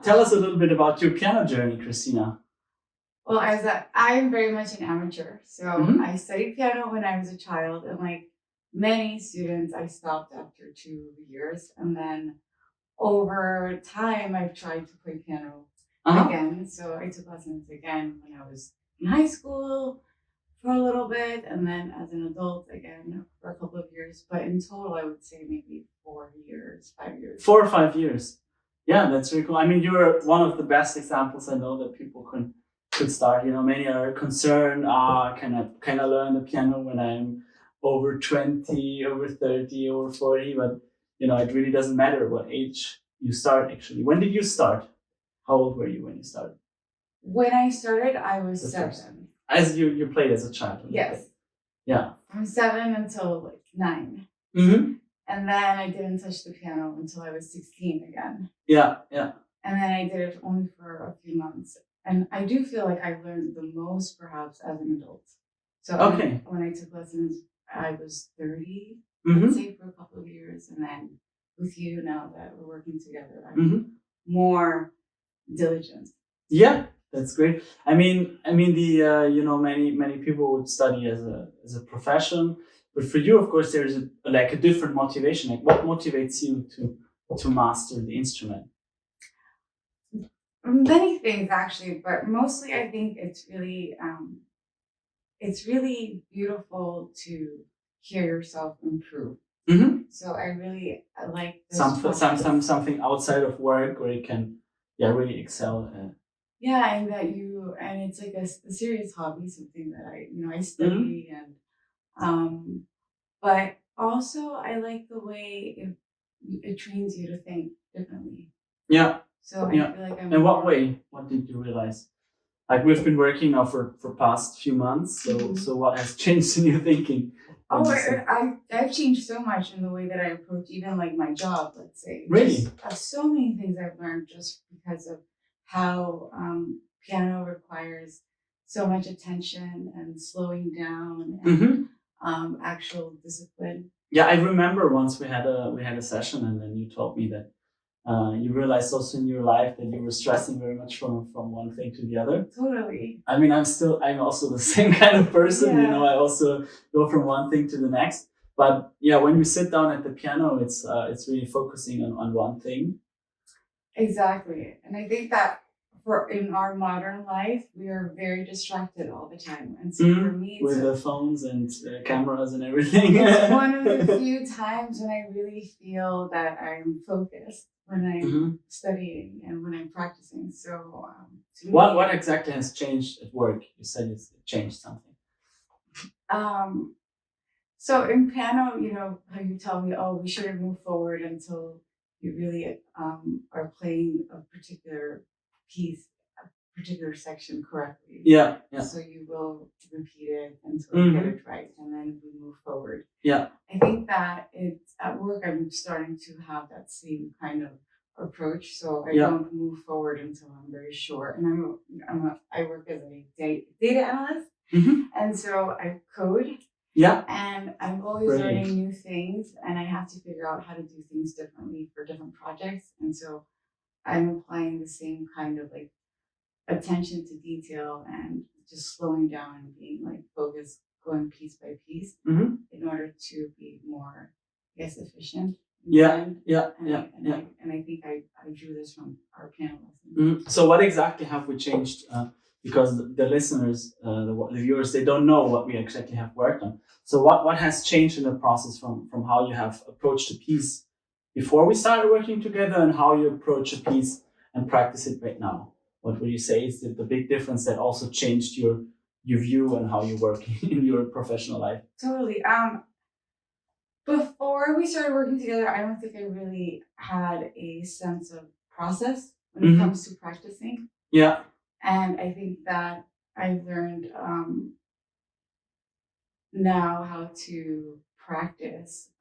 tell us a little bit about your piano journey, Cristina. Well, I'm very much an amateur. So I studied piano when I was a child, and like many students, I stopped after 2 years. And then over time, I've tried to play piano again. So I took lessons again when I was in high school for a little bit, and then as an adult again for a couple of years. But in total, I would say maybe 4 years, 5 years. 4 or 5 years. Yeah, that's really cool. I mean, you're one of the best examples I know that people could start. You know, many are concerned, can I learn the piano when I'm over 20, over 30, over 40? But, you know, it really doesn't matter what age you start, actually. When did you start? How old were you when you started? When I started, I was 7. As you played as a child? Yes. Yeah. From 7 until like 9. Mm-hmm. And then I didn't touch the piano until I was 16 again. Yeah. And then I did it only for a few months. And I do feel like I learned the most perhaps as an adult. So when I took lessons, I was 30, I'd say, for a couple of years. And then with you, now that we're working together, I'm more diligent. Yeah, that's great. I mean, many people would study as a profession. But for you, of course, there's a different motivation. Like, what motivates you to master the instrument? Many things, actually, but mostly I think it's really beautiful to hear yourself improve. So I like this something outside of work where you can really excel. Yeah, and it's like a serious hobby, something that I study and. But also, I like the way it trains you to think differently. Yeah. So I feel like I'm. In what way? What did you realize? Like, we've been working now for past few months. So what has changed in your thinking? I've changed so much in the way that I approach even like my job. Let's say. Really. So many things I've learned just because of how piano requires so much attention and slowing down and. Actual discipline. Yeah, I remember once we had a session, and then you told me that you realized also in your life that you were stressing very much from one thing to the other. Totally. I mean, I'm also the same kind of person. Yeah. I also go from one thing to the next. But yeah, when you sit down at the piano, it's really focusing on one thing. Exactly, and I think that. In our modern life, we are very distracted all the time. And so for me, with the phones and cameras and everything. It's one of the few times when I really feel that I'm focused when I'm studying and when I'm practicing. So what exactly has changed at work? You said it's changed something. So in piano, how you tell me, we shouldn't move forward until you really are playing a particular piece, a particular section correctly. Yeah. So you will repeat it until you get it right, and then we move forward. Yeah. I think that it's at work. I'm starting to have that same kind of approach. So I don't move forward until I'm very sure. And I work as a data analyst, and so I code. Yeah. And I'm always learning new things, and I have to figure out how to do things differently for different projects, and so. I'm applying the same kind of like attention to detail and just slowing down and being like focused, going piece by piece in order to be more, efficient. And I think I drew this from our piano lesson. So what exactly have we changed? Because the listeners, the viewers, they don't know what we exactly have worked on. So what has changed in the process from how you have approached a piece before we started working together and how you approach a piece and practice it right now? What would you say is the big difference that also changed your view and how you work in your professional life? Totally. Before we started working together, I don't think I really had a sense of process when it comes to practicing. Yeah. And I think that I learned now how to practice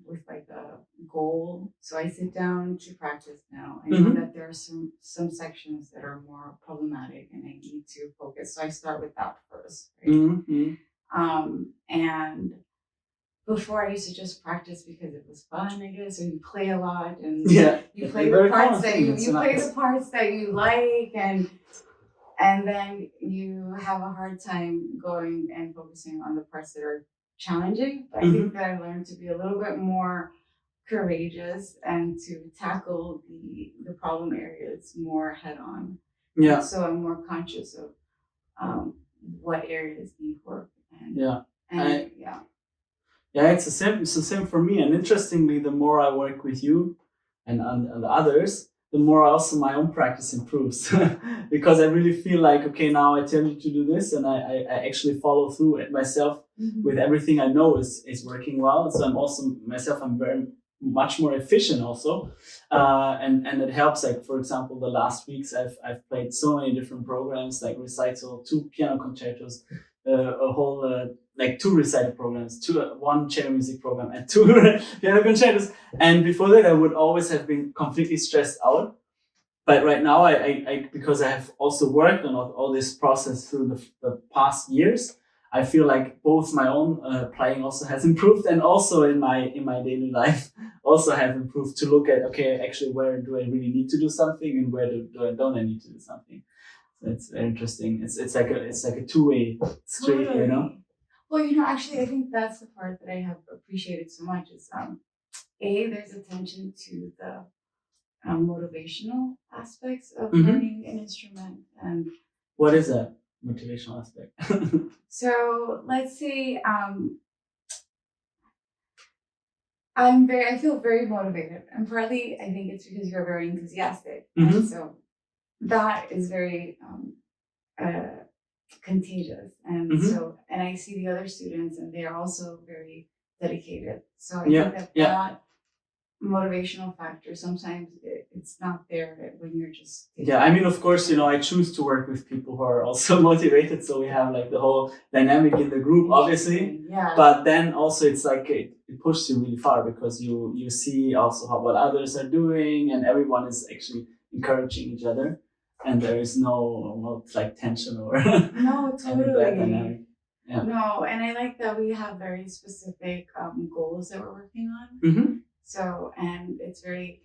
with like a goal. So I sit down to practice now. I know that there are some sections that are more problematic and I need to focus. So I start with that first. Right? before I used to just practice because it was fun, I guess, or you play a lot and you play Very the parts common that thing. you It's play nice. the parts that you like, and then you have a hard time going and focusing on the parts that are challenging. But I think that I learned to be a little bit more courageous and to tackle the problem areas more head on. Yeah. So I'm more conscious of what areas need work. And, Yeah. yeah. Yeah, it's the same. It's the same for me. And interestingly, the more I work with you and others, the more also my own practice improves because I really feel like, okay, now I tell you to do this, and I actually follow through it myself with everything I know is working well. So I'm also myself. I'm very much more efficient also, and it helps. Like for example, the last weeks I've played so many different programs, like recital, 2 piano concertos, a whole like 2 recital programs, 1 chamber music program, and 2 piano concertos. And before that, I would always have been completely stressed out. But right now, I because I have also worked on all this process through the past years, I feel like both my own playing also has improved, and also in my daily life also have improved to look at, okay, actually, where do I really need to do something, and where don't I need to do something. So it's very interesting. It's like a 2-way street, Totally. you know. Well, actually, I think that's the part that I have appreciated so much is there's attention to the motivational aspects of learning an instrument. And what is that motivational aspect? So let's say I feel very motivated, and partly I think it's because you're very enthusiastic, and so that is very contagious. And so, and I see the other students, and they are also very dedicated. So I think that motivational factor sometimes it's not there when you're just I mean, of course, I choose to work with people who are also motivated, so we have like the whole dynamic in the group, obviously, but then also it's like it pushes you really far because you see also what others are doing, and everyone is actually encouraging each other, and there is no like tension or no, totally bad dynamic. No, and I like that we have very specific goals that we're working on. So, and it's very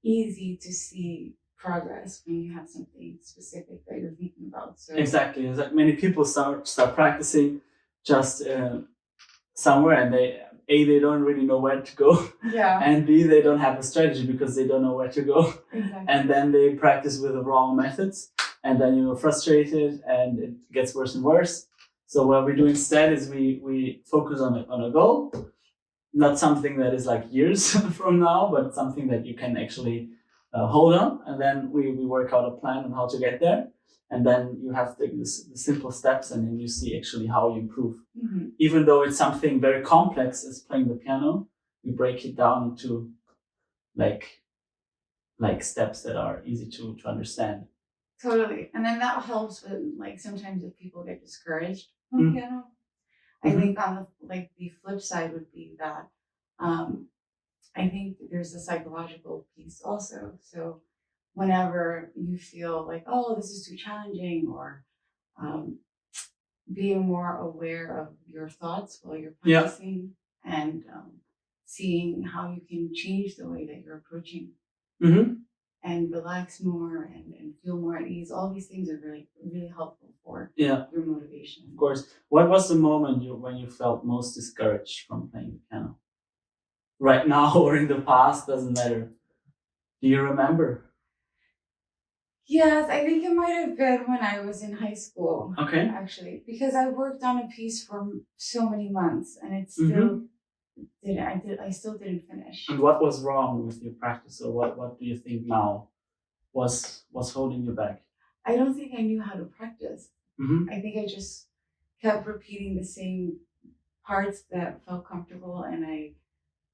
easy to see progress when you have something specific that you're thinking about. So exactly, it's like many people start practicing just somewhere, and they don't really know where to go, and B, they don't have a strategy because they don't know where to go, and then they practice with the wrong methods, and then you're frustrated, and it gets worse and worse. So what we do instead is we focus on a goal. Not something that is like years from now, but something that you can actually hold on. And then we work out a plan on how to get there. And then you have the simple steps, and then you see actually how you improve. Even though it's something very complex as playing the piano, we break it down into like steps that are easy to understand. Totally. And then that helps with like sometimes if people get discouraged on piano. I think on the flip side would be that I think there's a psychological piece also. So whenever you feel like, oh, this is too challenging, or being more aware of your thoughts while you're practicing, and seeing how you can change the way that you're approaching and relax more and feel more at ease. All these things are really, really helpful for your motivation. Of course. What was the moment when you felt most discouraged from playing the piano? Right now or in the past, doesn't matter. Do you remember? Yes, I think it might have been when I was in high school. Okay. Actually, because I worked on a piece for so many months, and it still I still didn't finish. And what was wrong with your practice, or what do you think now was holding you back? I don't think I knew how to practice. I think I just kept repeating the same parts that felt comfortable, and I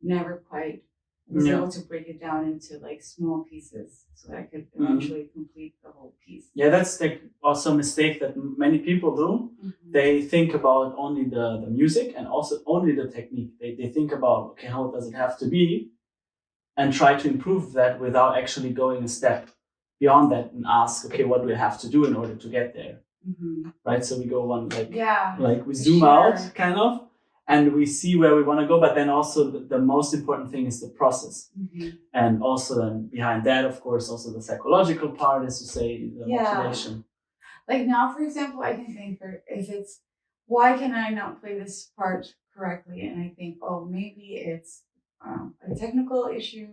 never quite was able to break it down into like small pieces so that I could eventually complete the whole piece. Yeah, that's like also a mistake that many people do. They think about only the music and also only the technique. They think about, okay, how does it have to be, and try to improve that without actually going a step beyond that and ask, okay, what do we have to do in order to get there? Right? So we go one like we zoom out kind of, and we see where we want to go. But then also the most important thing is the process. And also then behind that, of course, also the psychological part, as you say, the motivation. Like now, for example, I can think if it's, why can I not play this part correctly? And I think, oh, maybe it's a technical issue,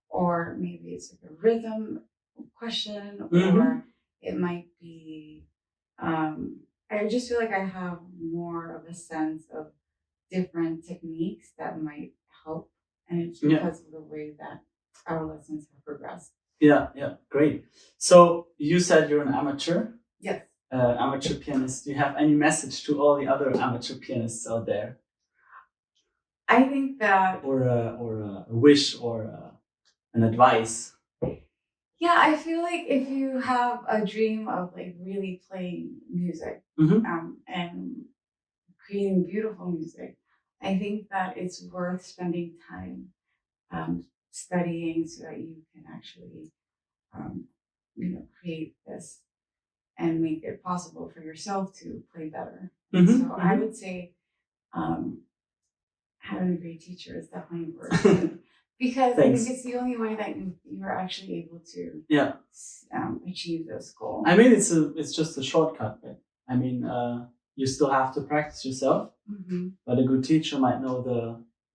or maybe it's like a rhythm question, or it might be, I just feel like I have more of a sense of different techniques that might help. And it's because of the way that our lessons have progressed. Yeah, great. So you said you're an amateur. Yes. Amateur pianist. Do you have any message to all the other amateur pianists out there? I think that, or a wish, or an advice. Yeah, I feel like if you have a dream of like really playing music and creating beautiful music, I think that it's worth spending time studying so that you can actually, create this and make it possible for yourself to play better. So I would say having a great teacher is definitely important. Because I think it's the only way that you're actually able to achieve this goal. I mean, it's just a shortcut. Right? I mean, you still have to practice yourself, but a good teacher might know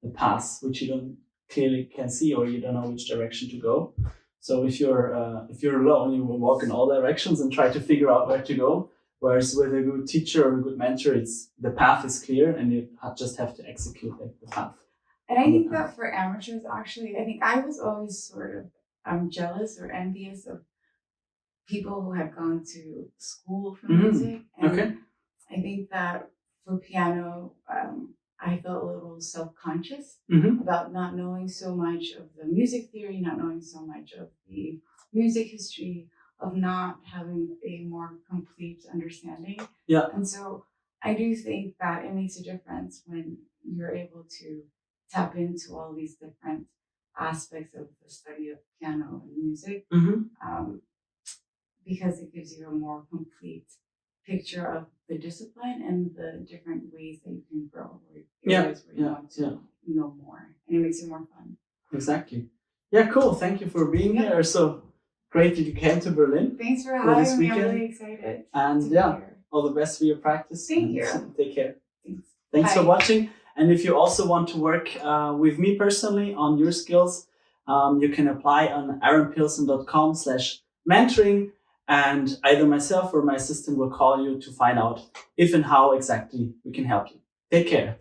the path which you don't clearly can see, or you don't know which direction to go. So if you're alone, you will walk in all directions and try to figure out where to go. Whereas with a good teacher or a good mentor, the path is clear, and you just have to execute the path. And I think that for amateurs, actually, I think I was always sort of jealous or envious of people who had gone to school for music. And I think that for piano, I felt a little self-conscious about not knowing so much of the music theory, not knowing so much of the music history, of not having a more complete understanding. Yeah. And so I do think that it makes a difference when you're able to tap into all these different aspects of the study of piano and music, because it gives you a more complete picture of the discipline and the different ways that you can grow, or areas where you want to know more, and it makes it more fun. Exactly. Yeah, cool. Thank you for being here. So great that you came to Berlin. Thanks for having me. I'm really excited. And all the best for your practice. Thank you. Take care. Thanks for watching. And if you also want to work with me personally on your skills, you can apply on aaronpilsen.com/mentoring, and either myself or my assistant will call you to find out if and how exactly we can help you. Take care.